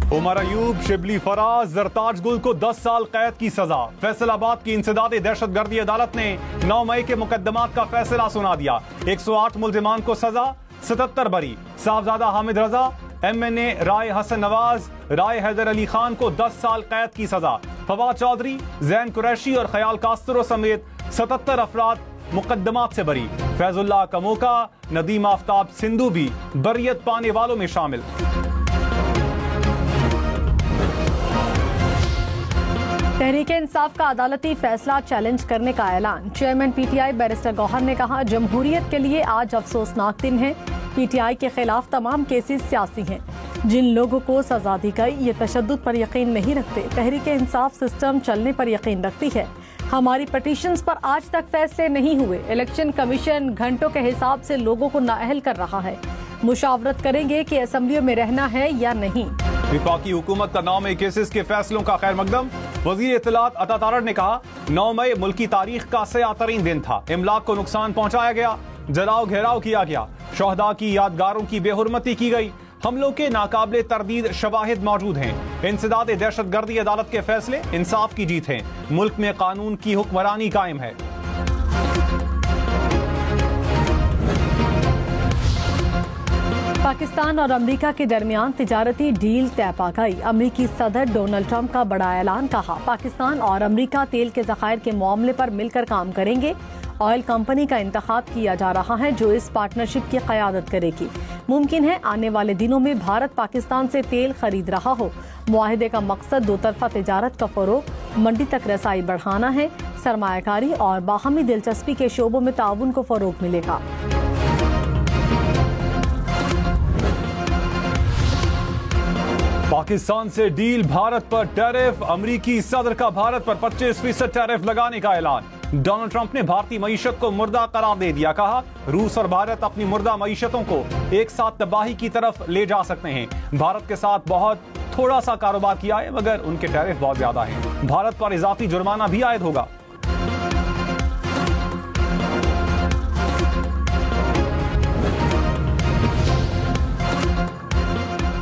उमर अयूब, शिबली फराज, जरताज गुल को 10 साल कैद की सजा। फैसलाबाद की इंसदादी दहशतगर्दी अदालत ने 9 मई के मुकदमात का फैसला सुना दिया। 108 मुल्जिमान को सजा, 77 बरी। साहबजादा हामिद रजा, MNA राय हसन नवाज, राय हैदर अली खान को 10 साल कैद की सजा। फवाद चौधरी, जैन कुरैशी और ख्याल कास्तरो समेत 77 अफराद मुकदमात से बरी। फैजुल्लाह कमोका, नदीम आफ्ताब सिंधु भी बरियत पाने वालों में शामिल। तहरीक इंसाफ का अदालती फैसला चैलेंज करने का ऐलान। चेयरमैन PTI बैरिस्टर गौहर ने कहा, जमहूरियत के लिए आज अफसोसनाक दिन है। PTI के खिलाफ तमाम केसेस सियासी हैं। जिन लोगों को सजा दी गई ये तशद्दुद पर यकीन नहीं रखते। तहरीक इंसाफ सिस्टम चलने पर यकीन रखती है। हमारी पटिशन्स पर आज तक फैसले नहीं हुए। इलेक्शन कमीशन घंटों के हिसाब से लोगों को नाअहल कर रहा है। मुशावरत करेंगे कि असेंबलियों में रहना है या नहीं। विफाकी हुकूमत का 9 मई केसेस के फैसलों का खैर मकदम। वजीर इत्तलात अता तारड़ ने कहा, 9 मई मुल्की तारीख का सयातरीन दिन था। इमलाक को नुकसान पहुंचाया गया, जलाओ घेराव किया गया, शोहदा की यादगारों की बेहुरमती की गई। हमलों के नाकाबिले तरदीद शवाहिद मौजूद हैं। इंसदाद दहशतगर्दी अदालत के फैसले इंसाफ की जीत हैं। मुल्क में कानून की हुक्मरानी कायम है। पाकिस्तान और अमेरिका के दरमियान तिजारती डील तय पा गई। अमेरिकी सदर डोनाल्ड ट्रंप का बड़ा ऐलान। कहा, पाकिस्तान और अमेरिका तेल के ज़खायर के मामले पर मिलकर काम करेंगे। ऑयल कंपनी का इंतखाब किया जा रहा है जो इस पार्टनरशिप की क़यादत करेगी। मुमकिन है आने वाले दिनों में भारत पाकिस्तान से तेल खरीद रहा हो। मुआहदे का मकसद दो तरफा तिजारत का फ़रोग, मंडी तक रसाई बढ़ाना है। सरमायाकारी और बाहमी दिलचस्पी के शोबों में ताउन को फ़रोग मिलेगा। पाकिस्तान से डील, भारत पर टैरिफ। अमरीकी सदर का भारत पर 25% टैरिफ लगाने का ऐलान। डोनाल्ड ट्रंप ने भारतीय मईशत को मुर्दा करार दे दिया। कहा, रूस और भारत अपनी मुर्दा मईशतों को एक साथ तबाही की तरफ ले जा सकते हैं। भारत के साथ बहुत थोड़ा सा कारोबार किया है मगर उनके टैरिफ बहुत ज्यादा हैं। भारत पर इजाफी जुर्माना भी आयद होगा।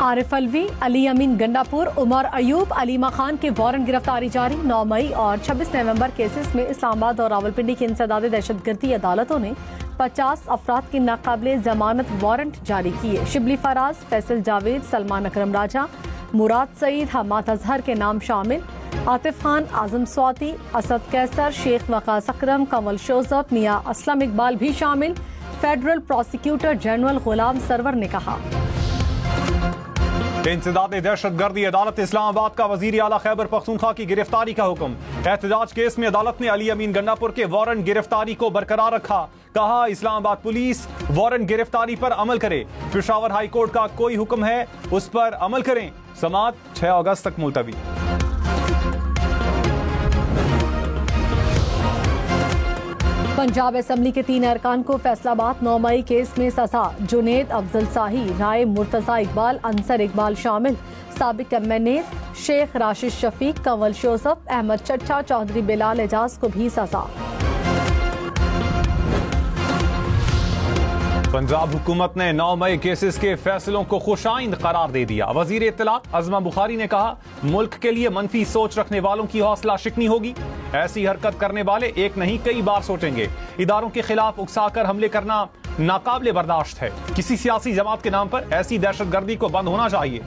आरिफ अलवी, अली अमीन गंडापुर, उमर अयूब, अलीमा खान के वारंट गिरफ्तारी जारी। 9 मई और 26 नवंबर केसेस में इस्लामाबाद और रावलपिंडी की इंसदादी दहशतगर्दी अदालतों ने 50 अफराद की नाकाबिले जमानत वारंट जारी किए। शिबली फराज, फैसल जावेद, सलमान अकरम राजा, मुराद सईद, हमाद अजहर के नाम शामिल। आतिफ खान, आजम स्वाति, असद कैसर, शेख वकास अकरम, कंवल शोजब, मियाँ असलम इकबाल भी शामिल। फेडरल प्रोसिक्यूटर जनरल गुलाम सरवर ने कहा, इंसदाद दहशतगर्दी अदालत इस्लामाबाद का वजीर आला खैबर पख्तूनख्वा की गिरफ्तारी का हुक्म। एहतजाज केस में अदालत ने अली अमीन गंडापुर के वारंट गिरफ्तारी को बरकरार रखा। कहा, इस्लामाबाद पुलिस वारंट गिरफ्तारी पर अमल करे। पेशावर हाई कोर्ट का कोई हुक्म है उस पर अमल करें। समाअत 6 अगस्त तक मुलतवी। पंजाब असेंबली के 3 अरकान को फैसलाबाद 9 मई केस में सजा। जुनेद, अफजल शाही, राय मुर्तजा इकबाल, अंसर इकबाल शामिल। साबिक MNA शेख राशिद शफीक, कंवल शोजब, अहमद चट्टा, चौधरी बिलाल एजाज को भी सजा। पंजाब हुकूमत ने 9 मई केसेस के फैसलों को खुशाइंद करार दे दिया। वजीर इत्तलात अज़मा बुखारी ने कहा, मुल्क के लिए मनफी सोच रखने वालों की हौसला शिकनी होगी। ऐसी हरकत करने वाले एक नहीं कई बार सोचेंगे। इदारों के खिलाफ उकसाकर हमले करना नाकाबिले बर्दाश्त है। किसी सियासी जमात के नाम पर ऐसी दहशतगर्दी को बंद होना चाहिए।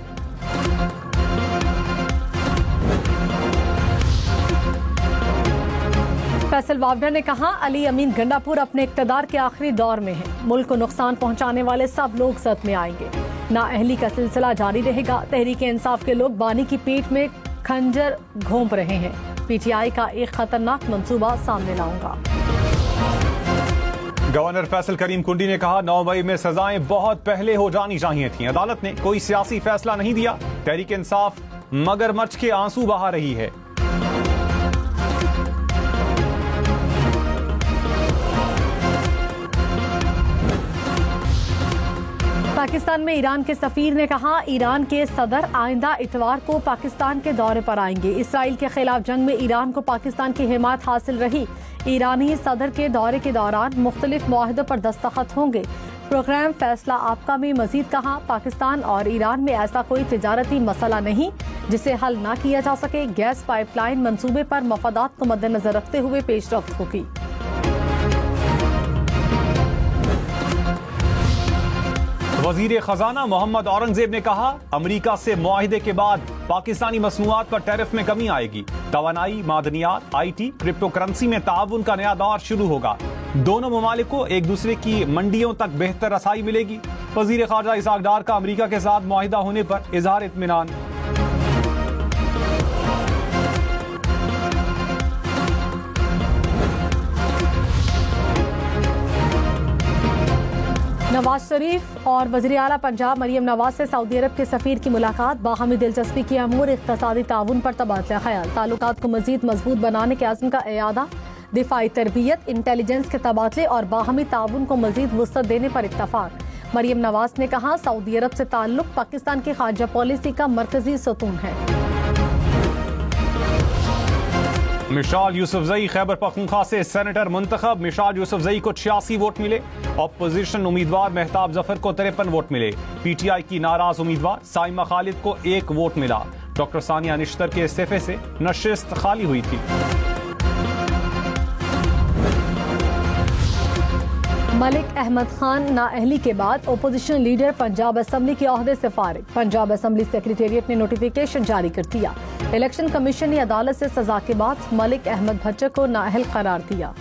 फैसल वावडा ने कहा, अली अमीन गंडापुर अपने इक्तदार के आखिरी दौर में है। मुल्क को नुकसान पहुंचाने वाले सब लोग सद में आएंगे। नाअहली का सिलसिला जारी रहेगा। तहरीक इंसाफ के लोग बानी की पीठ में खंजर घोंप रहे हैं। PTI का एक खतरनाक मंसूबा सामने लाऊंगा। गवर्नर फैसल करीम कुंडी ने कहा, 9 मई में सजाएं बहुत पहले हो जानी चाहिए थी। अदालत ने कोई सियासी फैसला नहीं दिया। तहरीक इंसाफ मगरमच्छ के आंसू बहा रही है। पाकिस्तान में ईरान के सफीर ने कहा, ईरान के सदर आइंदा इतवार को पाकिस्तान के दौरे पर आएंगे। इसराइल के खिलाफ जंग में ईरान को पाकिस्तान की हिमायत हासिल रही। ईरानी सदर के दौरे के दौरान मुख्तलिफ मुआहदों पर दस्तखत होंगे। प्रोग्राम फैसला आपका में मजीद कहा, पाकिस्तान और ईरान में ऐसा कोई तिजारती मसला नहीं जिसे हल ना किया जा सके। गैस पाइपलाइन मंसूबे पर मफादात को मद्देनजर रखते हुए पेशरफ्त होगी। वजीर खजाना मोहम्मद औरंगजेब ने कहा, अमरीका से मुआहिदे के बाद पाकिस्तानी मसनूआत पर टैरिफ में कमी आएगी। तवानाई, मादनियात, IT, क्रिप्टो करेंसी में ताउन का नया दौर शुरू होगा। दोनों ममालिक को एक दूसरे की मंडियों तक बेहतर रसाई मिलेगी। वजीर खारजा इसहाक डार का अमरीका के साथ मुआहिदा होने पर इजहार इत्मीनान। नवाज शरीफ और वज़ीर आला पंजाब मरियम नवाज से सऊदी अरब के सफीर की मुलाकात। बाहमी दिलचस्पी के अमूर, इक़्तिसादी ताउन पर तबादला ख्याल। ताल्लुकात को मजीद मजबूत बनाने के आज़म का इयादा। दिफाई तरबियत, इंटेलिजेंस के तबादले और बाहमी ताउन को मजीद वुसअत देने पर इत्तफाक। मरियम नवाज ने कहा, सऊदी अरब से ताल्लुक पाकिस्तान की खारजा पॉलिसी का मरकजी सतून है। मिशाल यूसुफजई खैबर पख्तूनख्वा से सेनेटर मुंतखब। मिशाल यूसुफजई को 86 वोट मिले। ऑपोजिशन उम्मीदवार मेहताब जफर को 53 वोट मिले। PTI की नाराज उम्मीदवार साइमा खालिद को 1 वोट मिला। डॉक्टर सानिया निश्तर के इस्तीफे से नशिस्त खाली हुई थी। मलिक अहमद खान नाअहली के बाद ओपोजिशन लीडर पंजाब असम्बली के ओहदे से फारिग। पंजाब असम्बली सेक्रेटेरिएट ने नोटिफिकेशन जारी कर दिया। इलेक्शन कमीशन ने अदालत से सजा के बाद मलिक अहमद भच्चर को नाअहल करार दिया।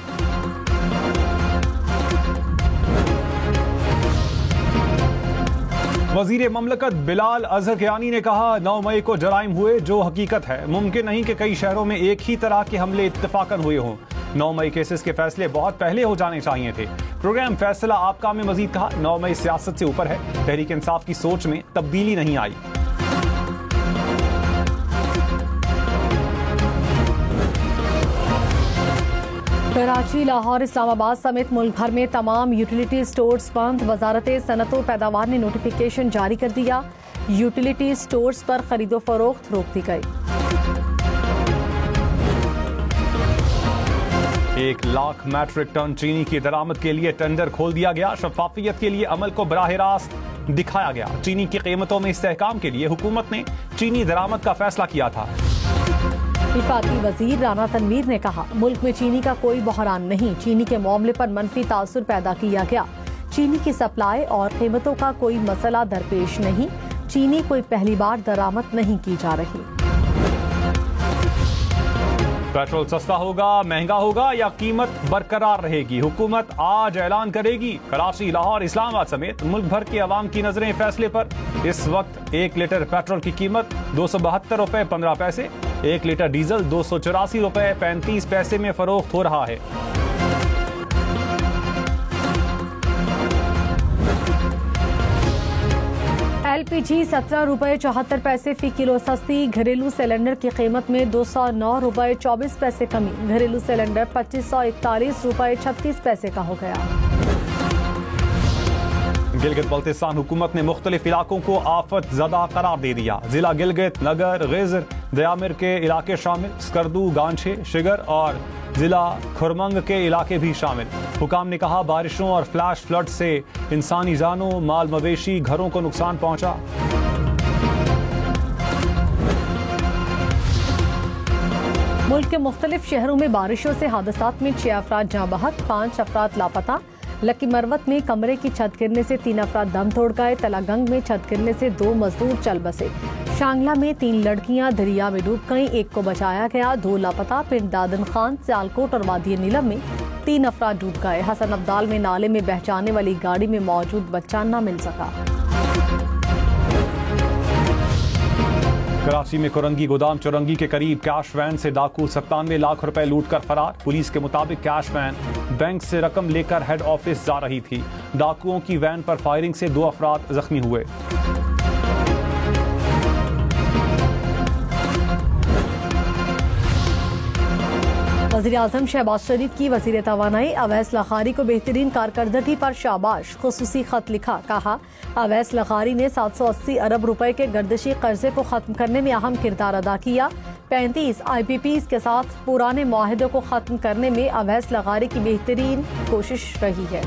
वजीर ममलकत बिलाल अजहर कियानी ने कहा, 9 मई को जराइम हुए जो हकीकत है। मुमकिन नहीं कि कई शहरों में एक ही तरह के हमले इत्तफाकन हुए हों। 9 मई केसेस के फैसले बहुत पहले हो जाने चाहिए थे। प्रोग्राम फैसला आपका में मजीद कहा, 9 मई सियासत से ऊपर है। तहरीक इंसाफ की सोच में तब्दीली नहीं आई। कराची, लाहौर, इस्लामाबाद समेत मुल्क भर में तमाम यूटिलिटी स्टोर्स बंद। वजारत सनअत व पैदावार ने नोटिफिकेशन जारी कर दिया। यूटिलिटी स्टोर्स पर खरीदो फरोख्त रोक दी गई। 1 लाख मैट्रिक टन चीनी की दरामद के लिए टेंडर खोल दिया गया। शफाफियत के लिए अमल को बराह रास्त दिखाया गया। चीनी की कीमतों में इस्तेहकाम के लिए हुकूमत ने चीनी दरामद का फैसला किया था। विफाकी वजीर राना तनवीर ने कहा, मुल्क में चीनी का कोई बहरान नहीं। चीनी के मामले पर मनफी तासुर पैदा किया गया। चीनी की सप्लाई और कीमतों का कोई मसला दरपेश नहीं। चीनी कोई पहली बार दरामद नहीं की जा रही। पेट्रोल सस्ता होगा, महंगा होगा या कीमत बरकरार रहेगी, हुकूमत आज ऐलान करेगी। कराची, लाहौर, इस्लामाबाद समेत मुल्क भर की आवाम की नजरें फैसले पर। इस वक्त 1 लीटर पेट्रोल की कीमत 272 रुपए 15 पैसे, 1 लीटर डीजल 284 रुपए 35 पैसे में फरोख्त हो रहा है। LPG 17 रुपए 74 पैसे फी किलो सस्ती। घरेलू सिलेंडर की कीमत में 209 रुपए 24 पैसे कमी। घरेलू सिलेंडर 2541 रुपए 36 पैसे का हो गया। गिलगित बल्तिस्तान हुकूमत ने मुख्तलिफ इलाकों को आफत ज़दा करार दे दिया। जिला गिलगित, नगर, गेजर, दयामिर के इलाके शामिल, स्कर्दू, गांछे, शिगर और जिला खुरमंग के इलाके भी शामिल। हुकाम ने कहा, बारिशों और फ्लैश फ्लड से इंसानी जानों, माल मवेशी, घरों को नुकसान पहुंचा। मुल्क के मुख्तलिफ शहरों में बारिशों से हादसात में 6 अफराद जाँ बहक, 5 अफराद लापता। लकी मरवत में कमरे की छत गिरने से 3 अफराद दम तोड़ गए। तलागंग में छत गिरने से 2 मजदूर चल बसे। शांगला में 3 लड़कियां दरिया में डूब गईं, 1 को बचाया गया, 2 लापता। पिंड दादन खान, सियालकोट और वादी नीलम में 3 अफराद डूब गए। हसन अब्दाल में नाले में बह जाने वाली गाड़ी में मौजूद बच्चा न मिल सका। कराची में कुरंगी गोदाम चुरंगी के करीब कैश वैन से डाकू 97 लाख रुपए लूट कर फरार। पुलिस के मुताबिक कैश वैन बैंक से रकम लेकर हेड ऑफिस जा रही थी। डाकुओं की वैन पर फायरिंग से 2 अफराद जख्मी हुए। वज़ीर आज़म शहबाज शरीफ की वज़ीर तवानाई अवैस लखारी को बेहतरीन कारकर्दगी पर शाबाश। खुसूसी खत लिखा, कहा अवैस लखारी ने 780 अरब रुपए के गर्दिशी कर्जे को खत्म करने में अहम किरदार अदा किया। 35 IPPs के साथ पुराने मुआहिदे को खत्म करने में अवैस लखारी की बेहतरीन कोशिश रही है।